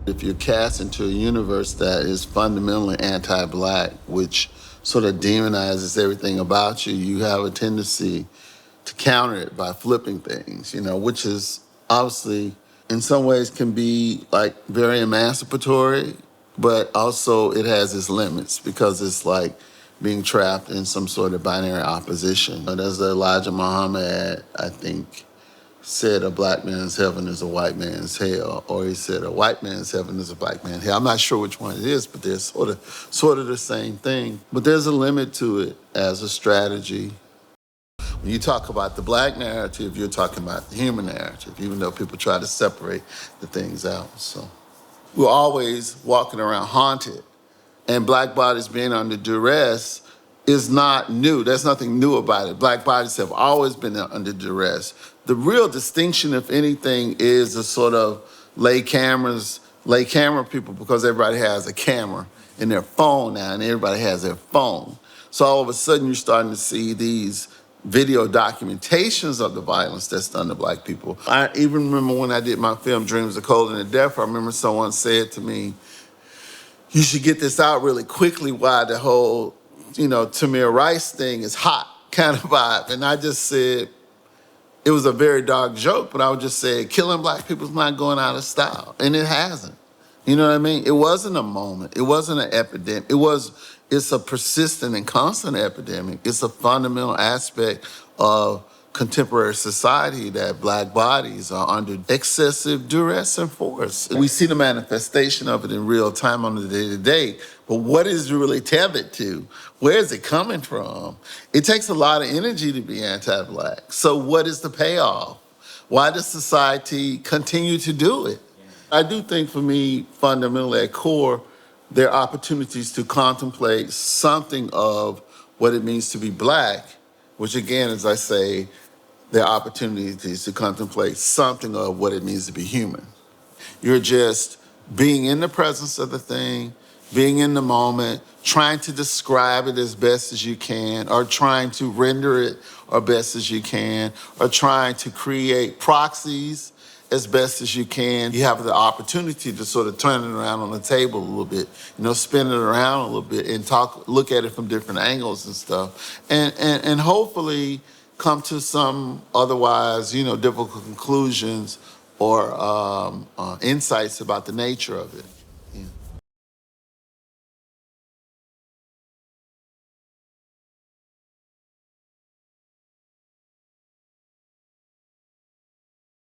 If you're cast into a universe that is fundamentally anti-Black, which sort of demonizes everything about you, you have a tendency to counter it by flipping things, which is obviously in some ways can be like very emancipatory, but also it has its limits because it's like being trapped in some sort of binary opposition. As Elijah Muhammad, I think, said a black man's heaven is a white man's hell, or he said a white man's heaven is a black man's hell. I'm not sure which one it is, but they're sort of the same thing. But there's a limit to it as a strategy. When you talk about the Black narrative, you're talking about the human narrative, even though people try to separate the things out. So we're always walking around haunted, and Black bodies being under duress is not new. There's nothing new about it. Black bodies have always been under duress. The real distinction, if anything, is the sort of lay camera people, because everybody has a camera in their phone now, and everybody has their phone. So all of a sudden, you're starting to see these video documentations of the violence that's done to Black people. I even remember when I did my film, Dreams of Cold and the Deaf, I remember someone said to me, you should get this out really quickly while the whole, Tamir Rice thing is hot kind of vibe. And I just said, it was a very dark joke, but I would just say, killing Black people is not going out of style. And it hasn't. You know what I mean? It wasn't a moment. It wasn't an epidemic. It's a persistent and constant epidemic. It's a fundamental aspect of contemporary society that Black bodies are under excessive duress and force. We see the manifestation of it in real time on the day-to-day, but what is it really tethered to? Where is it coming from? It takes a lot of energy to be anti-Black. So what is the payoff? Why does society continue to do it? I do think for me, fundamentally at core, there are opportunities to contemplate something of what it means to be Black, which again, as I say, there are opportunities to contemplate something of what it means to be human. You're just being in the presence of the thing, being in the moment, trying to describe it as best as you can, or trying to render it as best as you can, or trying to create proxies as best as you can. You have the opportunity to sort of turn it around on the table a little bit, spin it around a little bit and look at it from different angles and stuff. And hopefully come to some otherwise, difficult conclusions or insights about the nature of it.